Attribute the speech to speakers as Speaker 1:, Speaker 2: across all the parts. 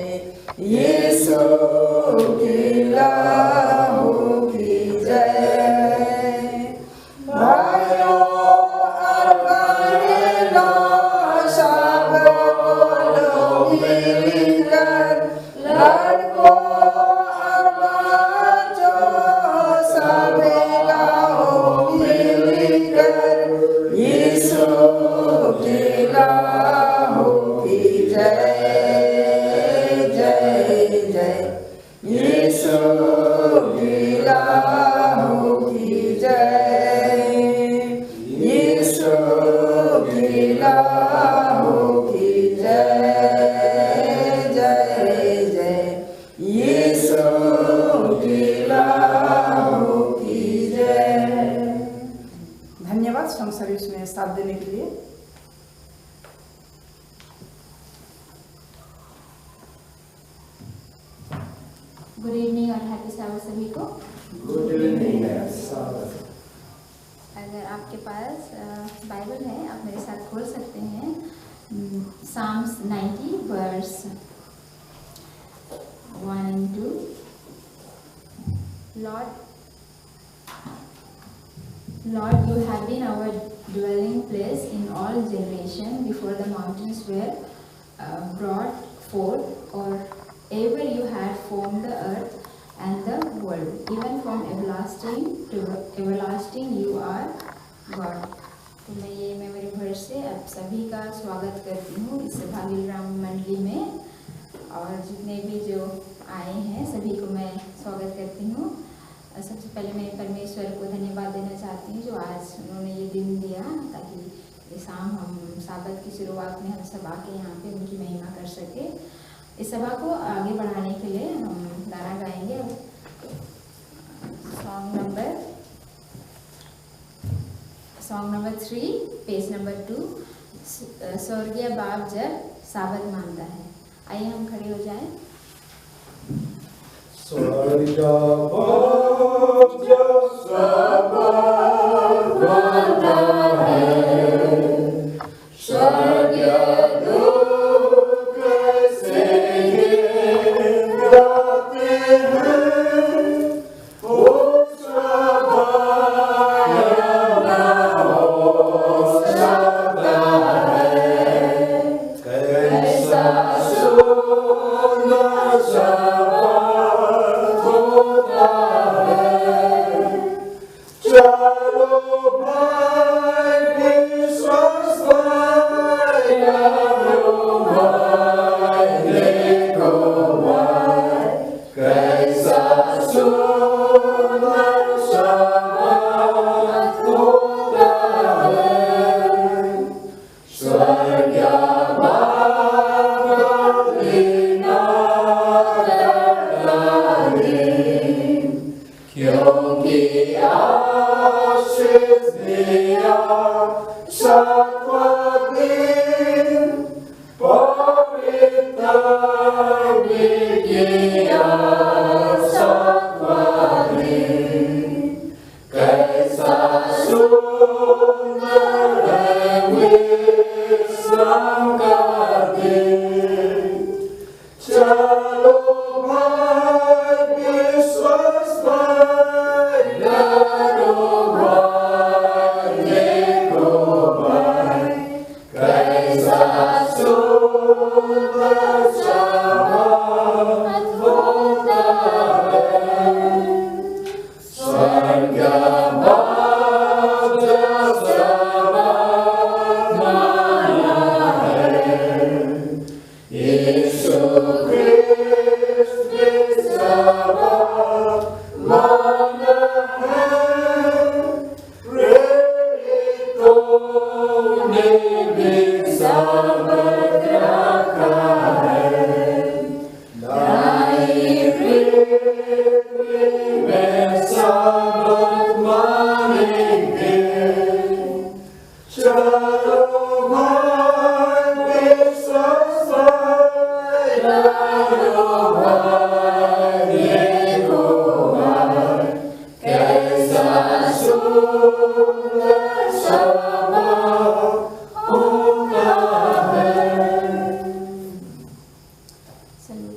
Speaker 1: यीशु की लहू की जय। भाइयों और बहनों सब लोग मिलकर, लड़कों और बच्चों सभी गाओ मिलकर, यीशु की लहू की जय। यीशु की लहू की जय। यीशु की लहू की जय। जय जय यीशु की लहू की जय। धन्यवाद सॉन्ग सर्विस में साथ देने के लिए।
Speaker 2: गुड इवनिंग और हैप्पी साबत सभी को।
Speaker 1: गुड इवनिंग हैप्पी साबत।
Speaker 2: अगर आपके पास बाइबल है आप मेरे साथ खोल सकते हैं Sam's 90 verse 1 and 2। Lord, you have been our dwelling place in all generation before the mountains were brought forth, or ever you had formed the earth and the world. Even from everlasting to everlasting you are God. तो मैं ये memory verse से आप सभी का स्वागत करती हूँ इस भाग्यग्राम मंडली में, और जितने भी जो आए हैं सभी को मैं स्वागत करती हूँ। सबसे पहले मैं परमेश्वर को धन्यवाद देना चाहती हूँ जो आज उन्होंने ये दिन दिया ताकि ये शाम हम साबत की शुरुआत में हम सब आके यहाँ पे उनकी महिमा कर सके। इस सभा को आगे बढ़ाने के लिए हम गाना गाएंगे। सॉन्ग नंबर 3 पेज नंबर 2, स्वर्गीय बाप जब साबत मानता है। आइए हम खड़े हो जाएं।
Speaker 1: स्वर्गीय बाप जब साबत मानता है, स्वर्गीय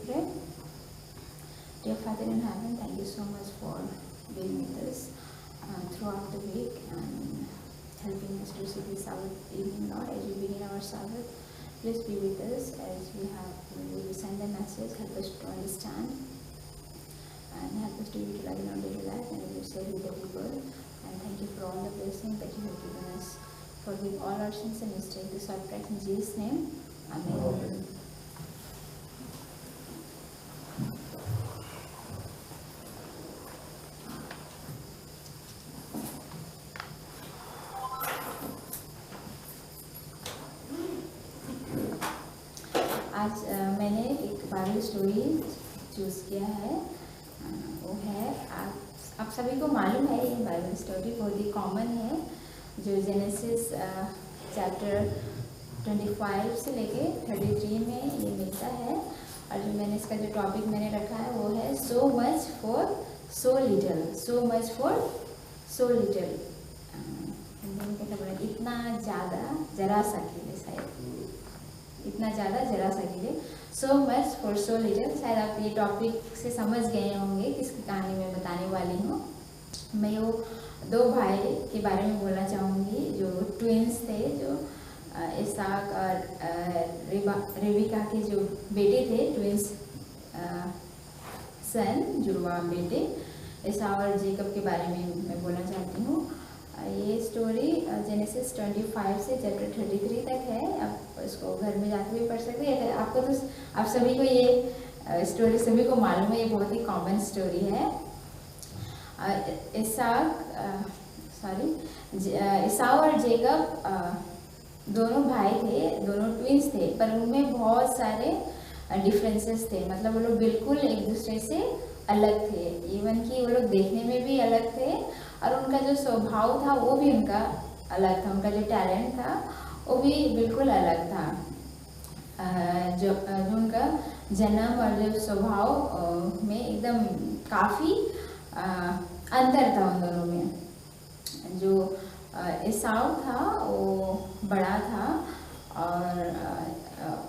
Speaker 2: pray. Dear Father in heaven, thank you so much for being with us throughout the week and helping us to see this Sabbath evening, Lord, as we begin our Sabbath. Please be with us as we send the message. Help us to understand and help us to utilize in our daily life and as you share with the people. And thank you for all the blessings that you have given us. Forgive all our sins and mistakes. This I pray in Jesus' name. Amen. आज मैंने एक Bible story choose किया है। वो है आप सभी को मालूम है ये बाइबल स्टोरी बहुत ही कॉमन है, जो जेनेसिस चैप्टर 25 से लेके 33 में ये मिलता है। और जो मैंने इसका जो टॉपिक मैंने रखा है वो है so much for so little. So much for so little, इतना ज़्यादा जरा सा के लिए, शायद इतना ज़्यादा जरा सा के लिए। So much for so little. शायद आप ये टॉपिक से समझ गए होंगे किसकी कहानी मैं बताने वाली हूँ। मैं वो दो भाई के बारे में बोलना चाहूँगी जो ट्विंस थे, जो इसाक और रेबिका के जो बेटे थे, ट्विंस सन, जुड़वा बेटे एसाव और जेकब के बारे में मैं बोलना चाहती हूँ। ये स्टोरी जेनेसिस 25 से चैप्टर 33 तक है। आप इसको घर में जाके भी पढ़ सकते हैं। आपको तो आप सभी को ये स्टोरी सभी को मालूम है, ये बहुत ही कॉमन स्टोरी है। एसाव और जेकब दोनों भाई थे, दोनों ट्विंस थे, पर उनमें बहुत सारे डिफरेंसेस थे। मतलब वो लोग बिल्कुल एक दूसरे से अलग थे। इवन कि वो लोग देखने में भी अलग थे और उनका जो स्वभाव था वो भी उनका अलग था। उनका जो टैलेंट था वो भी बिल्कुल अलग था। जो उनका जन्म और जो स्वभाव में एकदम काफ़ी अंतर था उन दोनों में। जो एसाव था वो बड़ा था और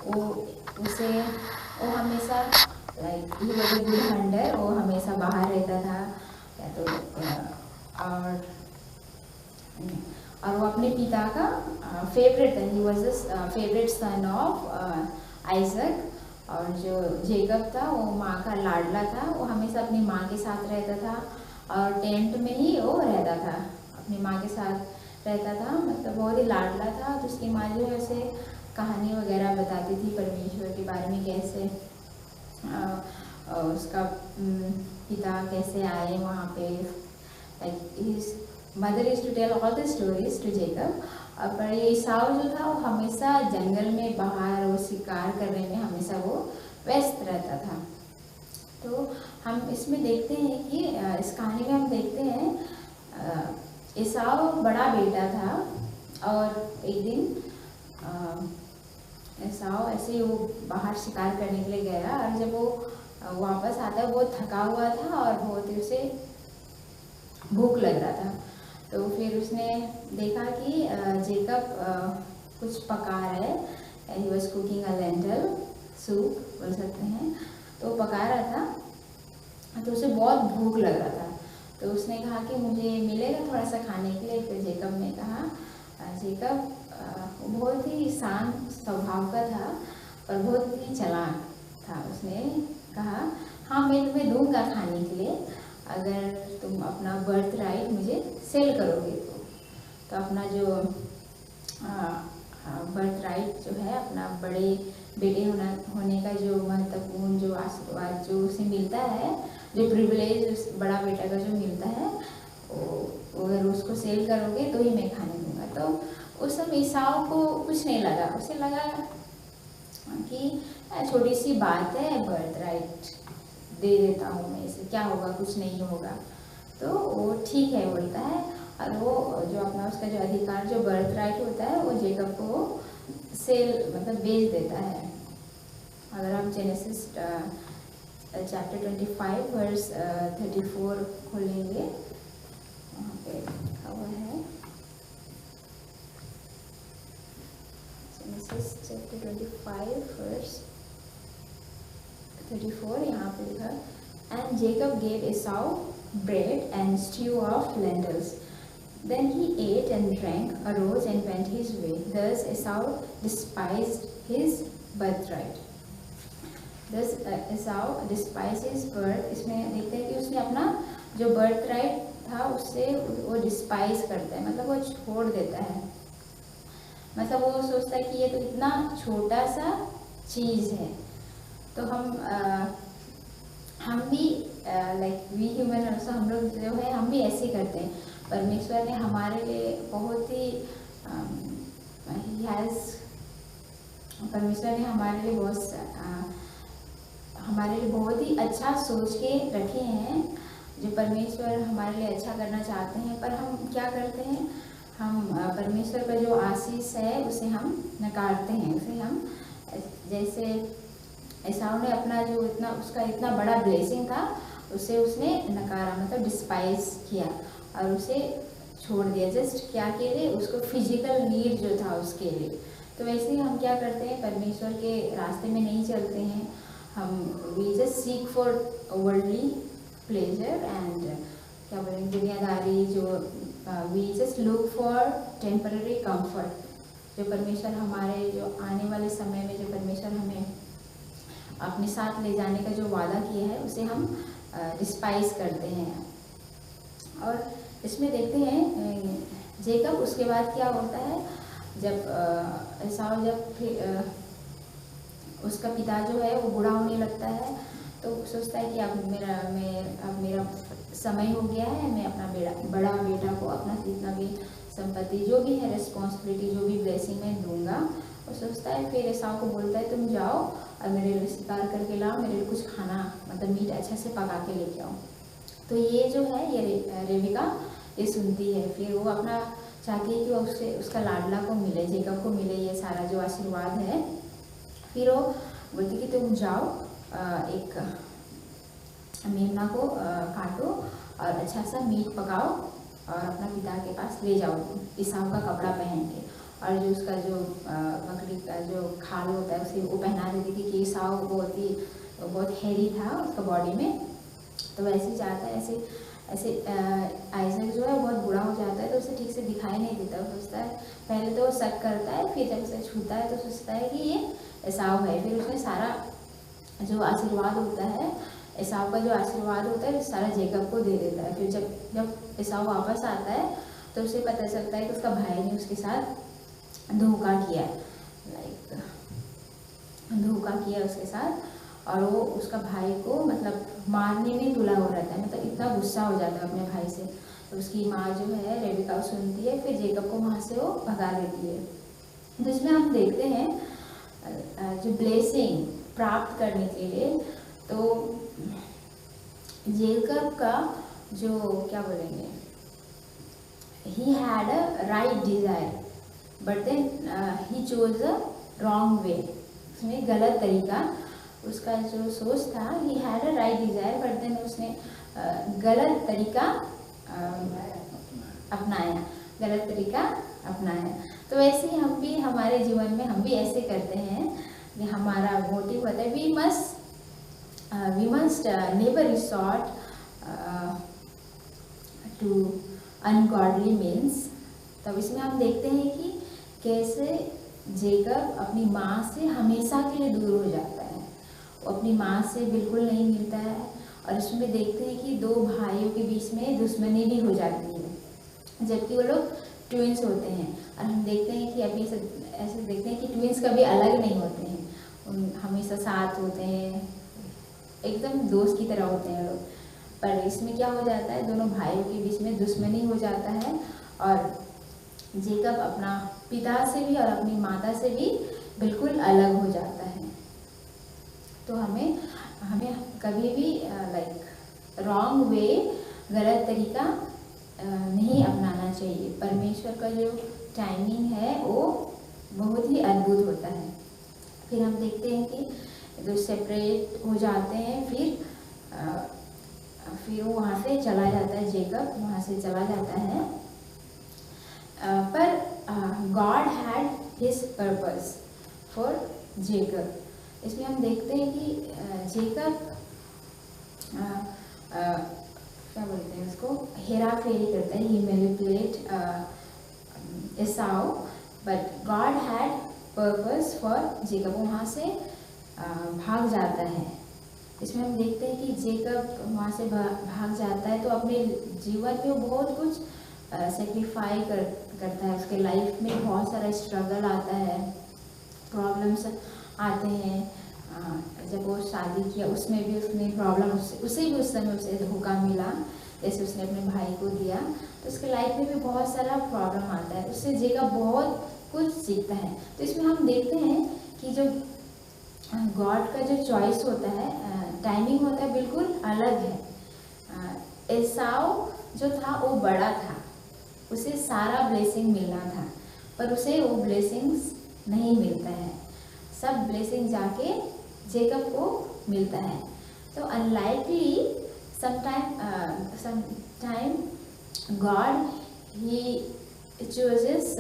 Speaker 2: वो हमेशा like he was a good Hunter. वो हमेशा बाहर रहता था या तो और वो अपने पिता का फेवरेट था। He was the favourite son of Isaac. और जो जेकब था वो माँ का लाडला था। वो हमेशा अपनी माँ के साथ रहता था और टेंट में ही वो रहता था, अपनी माँ के साथ रहता था। मतलब बहुत ही लाडला था। तो उसकी माँ जो है उसे कहानी वगैरह बताती थी परमेश्वर के बारे में, कैसे उसका पिता कैसे आए वहाँ पे। Like his mother is to tell all the stories to Jacob. पर ये एसाव जो था वो हमेशा जंगल में बाहर वो शिकार करने में हमेशा वो व्यस्त रहता था। तो हम इसमें देखते हैं कि इस कहानी में हम देखते हैं एसाव बड़ा बेटा था और एक दिन एसाव ऐसे ही वो बाहर शिकार करने के लिए गया और जब वो वापस आता है वो थका हुआ था और बहुत ही उसे भूख लग रहा था। तो फिर उसने देखा कि जेकब कुछ पका रहा है। He was cooking a lentil soup बोल सकते हैं। तो वो पका रहा था तो उसे बहुत भूख लग रहा था। तो उसने कहा कि मुझे मिलेगा थोड़ा सा खाने के लिए। फिर जेकब ने कहा, जेकब बहुत ही शांत स्वभाव का था और बहुत ही चालाक था। उसने कहा, हाँ मैं तुम्हें दूंगा खाने के लिए अगर तुम अपना बर्थ राइट मुझे सेल करोगे। तो अपना जो बर्थ राइट जो है, अपना बड़े बेटे होने का जो महत्वपूर्ण जो आशीर्वाद जो उसे मिलता है, जो प्रिविलेज बड़ा बेटा का जो मिलता है, अगर उसको सेल करोगे तो ही मैं खाने दूंगा। तो उस समय एसाव को कुछ नहीं लगा। उसे लगा कि छोटी सी बात है, बर्थ राइट दे देता हूँ मैं, इसे क्या होगा, कुछ नहीं होगा। तो वो ठीक है बोलता है और वो जो अपना उसका जो अधिकार जो बर्थ राइट होता है वो जेकब को सेल मतलब बेच देता है। अगर हम जेनेसिस चैप्टर 25 वर्स 34 खोलेंगे, वहाँ पे लिखा हुआ है जेनेसिस चैप्टर 25 वर्स 34 यहाँ पे लिखा, and Jacob gave Esau bread and stew of lentils. Then he ate and drank, arose and went his way. Thus Esau despised his birthright. Thus Esau despised his birth. इसमें देखते हैं कि उसने अपना जो बर्थ राइट था उससे वो डिस्पाइज करता है, मतलब वो छोड़ देता है। मतलब वो सोचता है कि ये तो इतना छोटा सा चीज़ है, तो हम भी लाइक वी ह्यूमन ऑल्सो, हम लोग जो है हम भी ऐसे करते हैं। परमेश्वर ने हमारे लिए बहुत ही परमेश्वर ने हमारे लिए बहुत ही अच्छा सोच के रखे हैं, जो परमेश्वर हमारे लिए अच्छा करना चाहते हैं। पर हम क्या करते हैं, हम परमेश्वर का जो आशीष है उसे हम नकारते हैं, उसे हम जैसे एसाव ने अपना जो उसका इतना बड़ा ब्लेसिंग था उसे उसने नकारा, मतलब डिस्पाइज किया और उसे छोड़ दिया। जस्ट क्या के लिए, उसको फिजिकल नीड जो था उसके लिए। तो वैसे ही हम क्या करते हैं, परमेश्वर के रास्ते में नहीं चलते हैं, हम we just seek for worldly pleasure and क्या बोलेंगे दुनियादारी, जो we just look for temporary comfort. जो परमेश्वर हमारे जो आने वाले समय में जो परमेश्वर हमें अपने साथ ले जाने का जो वादा किया है उसे हम डिस्पाइज करते हैं। और इसमें देखते हैं जेकब उसके बाद क्या होता है, जब एसाव जब उसका पिता जो है वो बूढ़ा होने लगता है, तो सोचता है कि अब मेरा समय हो गया है, मैं अपना बड़ा बेटा को अपना जितना भी संपत्ति जो भी है, रिस्पॉन्सिबिलिटी जो भी ब्लेसिंग मैं दूंगा, वो सोचता है। फिर एसाव को बोलता है तुम जाओ और मेरे लिए शिकार करके लाओ, मेरे लिए कुछ खाना मतलब मीट अच्छा से पका के लेके आओ। तो ये जो है ये रेबिका ये सुनती है, फिर वो अपना चाहती है कि वो उसका लाडला को मिले, जेकब को मिले ये सारा जो आशीर्वाद है। फिर वो बोलती कि तुम जाओ एक मेमना को काटो और अच्छा सा मीट पकाओ और अपना पिता के पास ले जाओ एसाव का कपड़ा पहन के, और जो उसका जो बकरी का जो खाल होता है उसे वो पहना देती थी कि एसाव बहुत हैवी था उसका बॉडी में। तो वैसे ही चाहता है, ऐसे आइजक जो है बहुत बूढ़ा हो जाता है तो उसे ठीक से दिखाई नहीं देता। वो सोचता है, पहले तो वो शक करता है, फिर जब उसे छूता है तो सोचता है कि ये एसाव है। फिर उसने सारा जो आशीर्वाद होता है, एसाव का जो आशीर्वाद होता है सारा जेकब को दे देता है। फिर जब एसाव वापस आता है तो उसे पता चलता है कि उसका भाई ने उसके साथ धोखा किया, धोखा किया उसके साथ, और वो उसका भाई को मतलब मारने में तुला हो रहता है, मतलब इतना गुस्सा हो जाता है अपने भाई से। तो उसकी माँ जो है रेबिका सुनती है, फिर जेकब को वहाँ से वो भगा देती है। तो इसमें हम देखते हैं जो ब्लेसिंग प्राप्त करने के लिए, तो जेकब का जो क्या बोलेंगे, he had a right desire but then he chose a wrong way। उसमें गलत तरीका, उसका जो सोच था, he had a right desire but then उसने गलत तरीका अपनाया। तो वैसे ही हम भी हमारे जीवन में हम भी ऐसे करते हैं कि हमारा मोटिव होता है we must never resort to ungodly means। तब इसमें हम देखते हैं कि कैसे जेकब अपनी माँ से हमेशा के लिए दूर हो जाता है, वो अपनी माँ से बिल्कुल नहीं मिलता है। और इसमें देखते हैं कि दो भाइयों के बीच में दुश्मनी भी हो जाती है, जबकि वो लोग ट्विंस होते हैं। और हम देखते हैं कि अभी ऐसे देखते हैं कि ट्विंस कभी अलग नहीं होते हैं, हमेशा साथ होते हैं, एकदम दोस्त की तरह होते हैं लोग। पर इसमें क्या हो जाता है, दोनों भाइयों के बीच में दुश्मनी हो जाता है और जेकब अपना पिता से भी और अपनी माता से भी बिल्कुल अलग हो जाता है। तो हमें कभी भी रॉन्ग वे, गलत तरीका नहीं अपनाना चाहिए। परमेश्वर का जो टाइमिंग है वो बहुत ही अद्भुत होता है। फिर हम देखते हैं कि जो सेपरेट हो जाते हैं, फिर वो वहाँ से चला जाता है, जेकब वहाँ से चला जाता है। पर God had his purpose for Jacob. इसमें हम देखते हैं कि जेकब क्या बोलते हैं उसको, हेरा फेरी करता है, he manipulate Esau, but God had purpose for Jacob. वहाँ से भाग जाता है। इसमें हम देखते हैं कि जेकब वहाँ से भाग जाता है तो अपने जीवन में वो बहुत कुछ सेक्रीफाई करता है। उसके लाइफ में बहुत सारा स्ट्रगल आता है, प्रॉब्लम्स आते हैं। जब वो शादी किया उसमें भी उसने प्रॉब्लम, उसे भी उस समय उसे धोखा मिला जैसे उसने अपने भाई को दिया, तो उसके लाइफ में भी बहुत सारा प्रॉब्लम आता है। उससे जेकब बहुत कुछ सीखता है। तो इसमें हम देखते हैं कि जो गॉड का जो चॉइस होता है, टाइमिंग होता है, बिल्कुल अलग है। एसाउ जो था वो बड़ा था, उसे सारा ब्लेसिंग मिलना था, पर उसे वो ब्लेसिंग्स नहीं मिलता है। सब ब्लेसिंग जाके जेकब को मिलता है। तो अनलाइकली समटाइम गॉड ही चूजेस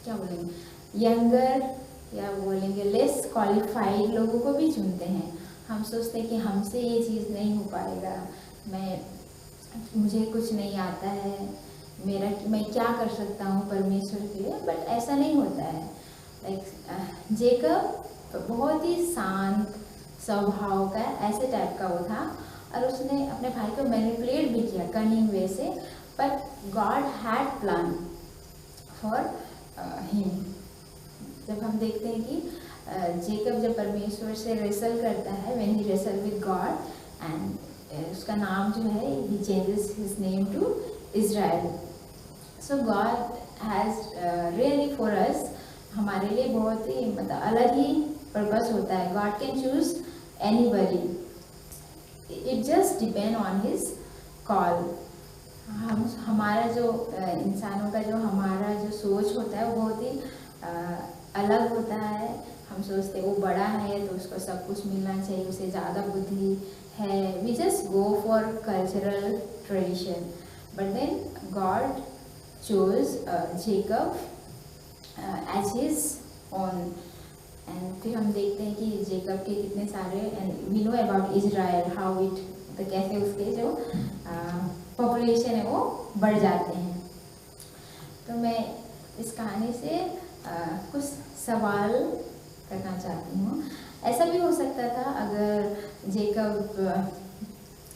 Speaker 2: क्या बोलेंगे, यंगर या बोलेंगे लेस क्वालिफाइड लोगों को भी चुनते हैं। हम सोचते हैं कि हमसे ये चीज़ नहीं हो पाएगा, मुझे कुछ नहीं आता है, मैं क्या कर सकता हूँ परमेश्वर के लिए, बट ऐसा नहीं होता है। लाइक जेकब बहुत ही शांत स्वभाव का, ऐसे टाइप का वो था, और उसने अपने भाई को मैनिपुलेट भी किया कनिंग वे से, but God had plan for him. जब हम देखते हैं कि जेकब जब परमेश्वर से रेसल करता है, when he wrestle with God, and उसका नाम जो है, he changes his name to Israel. So God has really for us, हमारे लिए बहुत ही मतलब अलग ही पर्पस होता है। God can choose anybody, it just depend on his call. हमारा जो इंसानों का जो हमारा जो सोच होता है वो बहुत ही अलग होता है। हम सोचते हैं वो बड़ा है तो उसको सब कुछ मिलना चाहिए, उसे ज़्यादा बुद्धि है, we just go for cultural tradition, but then God chose Jacob as his own. And फिर हम देखते हैं कि जेकब के कितने सारे, and we know about Israel, how it, तो कैसे उसके जो पॉपुलेशन है वो बढ़ जाते हैं। तो मैं इस कहानी से कुछ सवाल करना चाहती हूँ। ऐसा भी हो सकता था अगर जेकब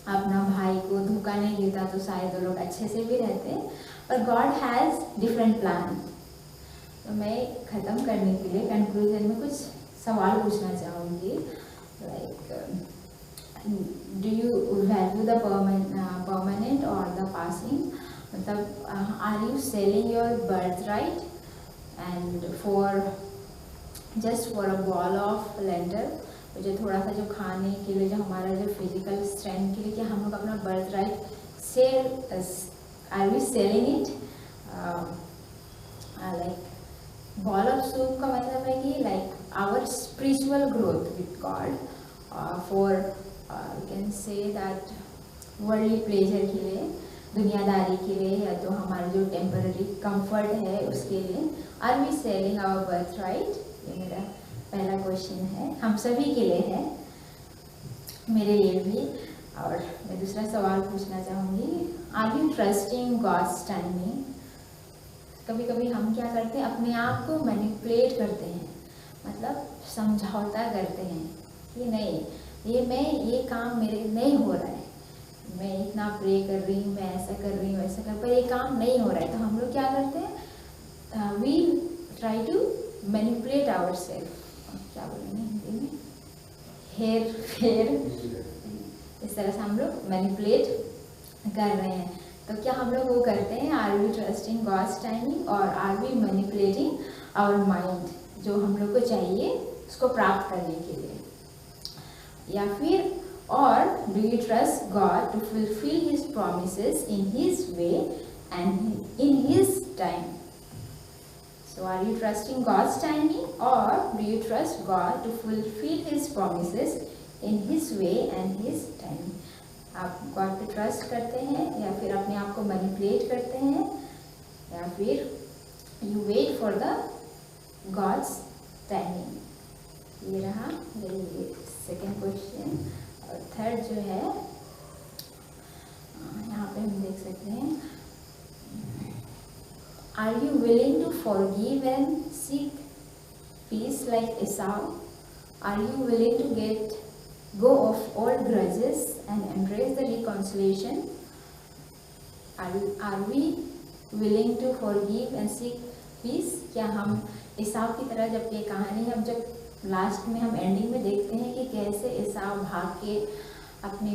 Speaker 2: अपना भाई को धोखा नहीं देता तो शायद वो लोग अच्छे से भी रहते, पर गॉड हैज़ डिफरेंट प्लान। तो मैं ख़त्म करने के लिए कंक्लूजन में कुछ सवाल पूछना चाहूँगी, like do you value the permanent और द पासिंग, मतलब are you selling your birthright and for just for a bowl of lentil, मुझे थोड़ा सा जो खाने के लिए, जो हमारा जो फिजिकल स्ट्रेंथ के लिए, कि हम लोग अपना birthright sell, are we selling it? Like bowl of soup का मतलब है कि like our spiritual growth with God, for you can say that worldly pleasure के लिए, दुनियादारी के लिए, या तो हमारे जो टेम्पररी कंफर्ट है उसके लिए, are we selling our birthright? ये मेरा पहला क्वेश्चन है, हम सभी के लिए है, मेरे लिए भी। और मैं दूसरा सवाल पूछना चाहूँगी, are you trusting God's timing? कभी कभी हम क्या करते हैं, अपने आप को मैनिपुलेट करते हैं, मतलब समझौता करते हैं कि नहीं, ये काम मेरे नहीं हो रहा है, मैं इतना प्रे कर रही हूँ, मैं ऐसा कर रही हूँ, ऐसा कर, पर ये काम नहीं हो रहा है। तो हम लोग क्या करते हैं, we try to manipulate our self, क्या बोलेंगे हिंदी में, हेर फेर, इस तरह से हम लोग मैनिपुलेट कर रहे हैं। तो क्या हम लोग वो करते हैं, are we trusting God's timing और are we manipulating our mind, जो हम लोग को चाहिए उसको प्राप्त करने के लिए? या फिर और do you trust God to fulfil his promises in his way and in his time? So are you trusting God's timing, or do you trust God to fulfill His promises in His way and His time? आप God पे trust करते हैं या फिर अपने आप को manipulate करते हैं, या फिर you wait for the God's timing? ये रहा ये सेकेंड क्वेश्चन। और थर्ड जो है यहाँ पे हम देख सकते हैं, are you willing to forgive and seek peace like Esau? Are you willing to get go of old grudges and embrace the reconciliation? Are we willing to forgive and seek peace? क्या हम एसाव की तरह, जब ये कहानी हम जब last में हम एंडिंग में देखते हैं कि कैसे एसाव भाग के अपने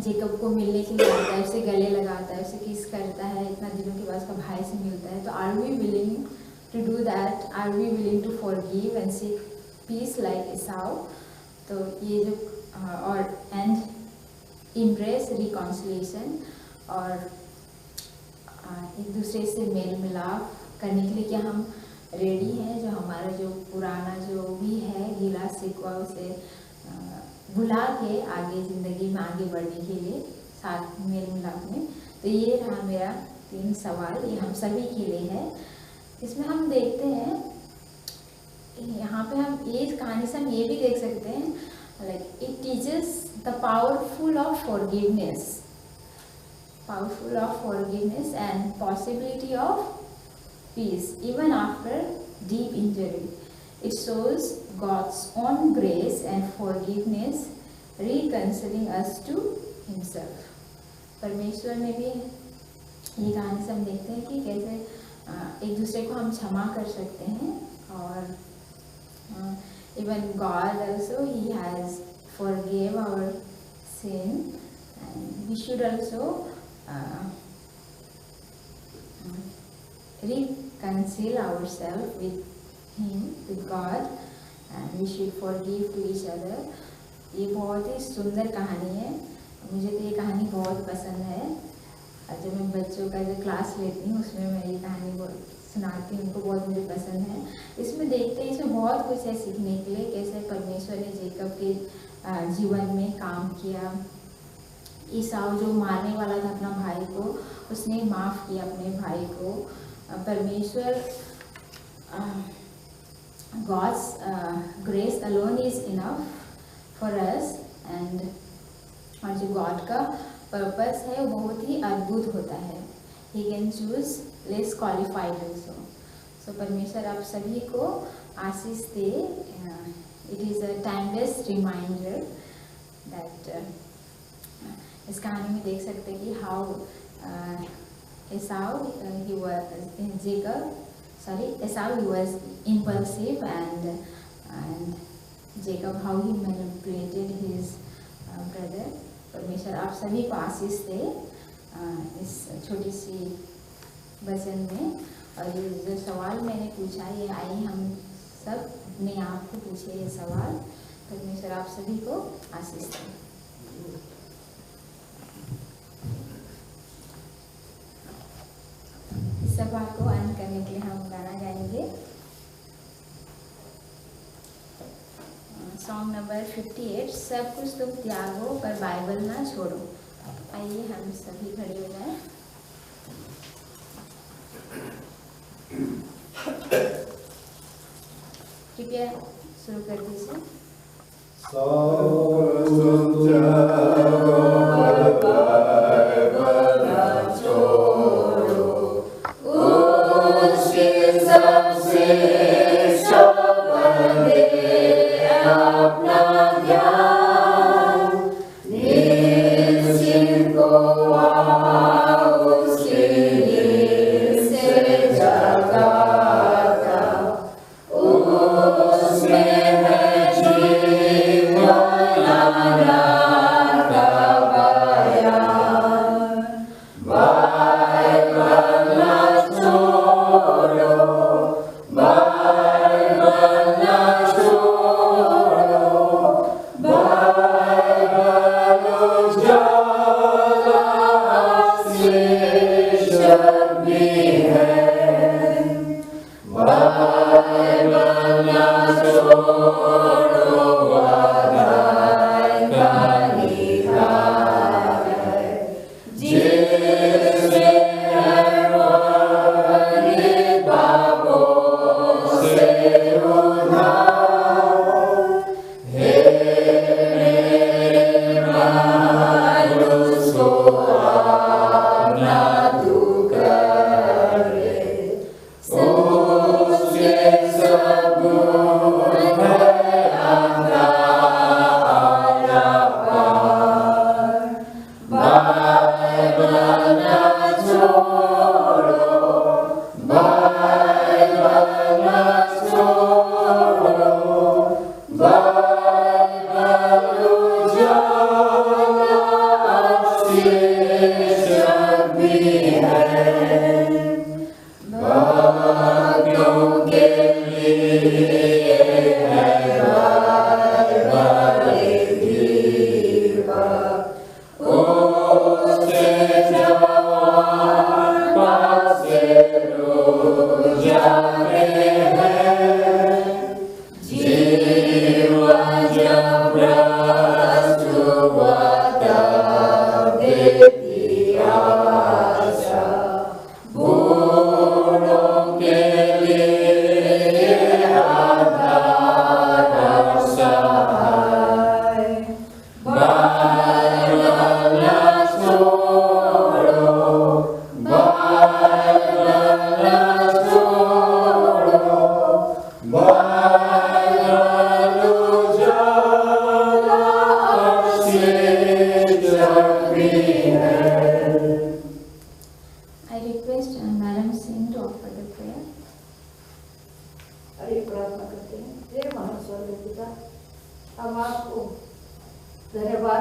Speaker 2: जेकब को मिलने के लिए आता है, उसे गले लगाता है, उसे किस करता है, इतना दिनों के बाद उसका भाई से मिलता है। तो are we willing to do that? Are we willing to forgive and seek peace like Esau? तो ये जो और एंड इम्प्रेस रिकॉन्सिलेशन, और एक दूसरे से मेल मिलाप करने के लिए क्या हम रेडी हैं? जो हमारा जो पुराना जो भी है गिला शिकवा, उसे भुला के आगे ज़िंदगी में आगे बढ़ने के लिए साथ मेल मिलाप में। तो ये रहा मेरा 3 सवाल, ये हम सभी के लिए है। इसमें हम देखते हैं, यहाँ पे हम ये कहानी से हम ये भी देख सकते हैं, like it teaches the powerful of forgiveness and possibility of peace even after deep injury. It shows God's own grace and forgiveness reconciling us to Himself. परमेश्वर ने भी ये कहानी से हम देखते हैं कि कैसे एक दूसरे को हम क्षमा कर सकते हैं, और even God also, He has forgave our sin, and we should also reconcile ourselves with Him, with God, and we should forgive to each other. ये बहुत ही सुंदर कहानी है, मुझे तो ये कहानी बहुत पसंद है। जब मैं बच्चों का जो क्लास लेती हूँ उसमें मैं ये कहानी बहुत सुनाती हूँ, उनको बहुत मुझे पसंद है। इसमें देखते हैं, इसमें बहुत कुछ है सीखने के लिए, कैसे परमेश्वर ने जेकब के जीवन में काम किया। ईसाऊ जो मारने वाला था अपना भाई को, उसने माफ़ किया अपने भाई को। परमेश्वर God's grace alone is enough for us, and और जो गॉड का पर्पस है वो बहुत ही अद्भुत होता है। He can choose less qualified also. So परमेश्वर आप सभी को आशीष दे। It is a timeless reminder that इस कहानी में देख सकते हैं कि how Esau he was impulsive, and Jacob how he manipulated his brother. परमेश्वर आप सभी को आशीष दे इस छोटी सी वचन में। और ये जो सवाल मैंने पूछा, ये आइए हम सब अपने आप को पूछे ये सवाल। परमेश्वर आप सभी को आशीष दे। इस सभा को अंत करने के लिए हम गाना गाएंगे, सॉन्ग नंबर 58, सब कुछ तुम त्यागो पर बाइबल ना छोड़ो। आइए हम सभी खड़े हो जाएं। कृपया शुरू कर दीजिए।
Speaker 3: God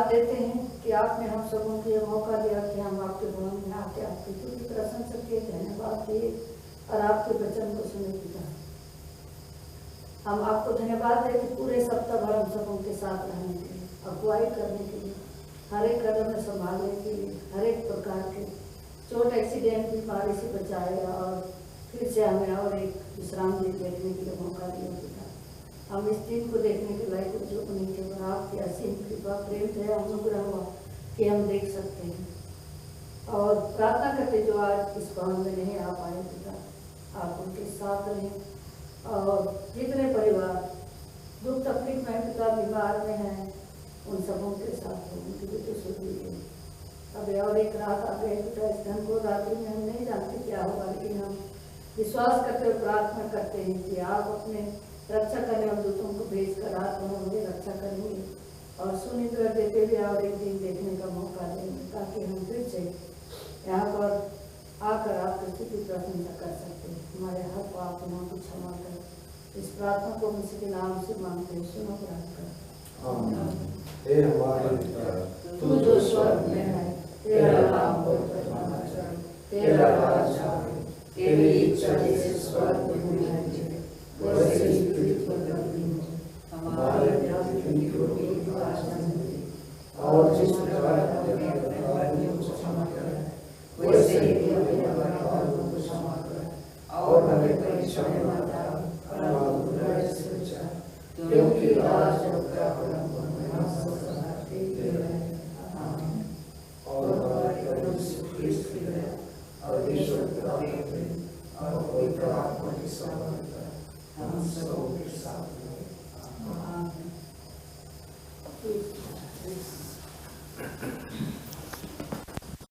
Speaker 3: धन्यवाद देते हैं कि आपने हम सबों को यह मौका दिया कि हम आपके भवन में आके आपकी तुझी प्रशंसा के धन्यवाद दिए और आपके वचन को सुने पिता। हम आपको धन्यवाद दें कि पूरे सप्ताह भर हम सबों के साथ रहने के लिए, अगुवाई करने के लिए, हर एक कदम में संभालने के लिए, हर एक प्रकार के चोट एक्सीडेंट बीमारी से बचाए और फिर से हमें और एक विश्राम दिन देखने के लिए मौका दिया पिता। हम इस दिन को देखने के लायक जो नहीं थे, पर आपकी असीम कृपा प्रेम दया अनुग्रह हुआ कि हम देख सकते हैं। और प्रार्थना करते जो आज इस भवन में नहीं आ पाए पिता, आप उनके साथ रहें और जितने परिवार दुख तकलीफ में पिता बीमार में हैं उन सबों के साथ हो, उनकी भी तो सुन लीजिए। अब और एक रात आ गए पिता, इस ढंग को रात्रि में हम नहीं जानते क्या होगा, लेकिन हम विश्वास करते हुए प्रार्थना करते हैं कि आप अपने रक्षा करने वाले दूतों को भेज कर रात में हमें रक्षा करेंगे और सुनिंद्र देते हुए और एक दिन देखने का मौका देंगे, ताकि हम फिर से यहाँ पर आकर आपकी स्तुति प्रशंसा कर सकते हैं। हमारे हर पाप नाम को क्षमा कर इस प्रार्थना को हम के नाम से मांगते हैं, सुनो प्रार्थना।
Speaker 4: हे हमारे पिता,
Speaker 3: तू जो स्वर्ग में है, तेरा नाम पवित्र माना जाए, तेरा राज आए, तेरी इच्छा जैसे स्वर्ग में हुई है वैसे ही पृथ्वी पर भी हो। हमारे दैनिक रोटी को आज हमें दे और जिस प्रकार हमने अपने अपराधियों को क्षमा किया वैसे ही हमें हमारे पापों को क्षमा कर और हमें परीक्षा में मत डाल परंतु बुराई से बचा, क्योंकि राज और प्रताप और महिमा सदा तेरे हैं। आमीन। और हमारे प्रभु यीशु ख्रिस्त की दया और ईश्वर पिता की प्रेम और पवित्र आत्मा की सहभागिता हम सबों के साथ रहे। आमीन।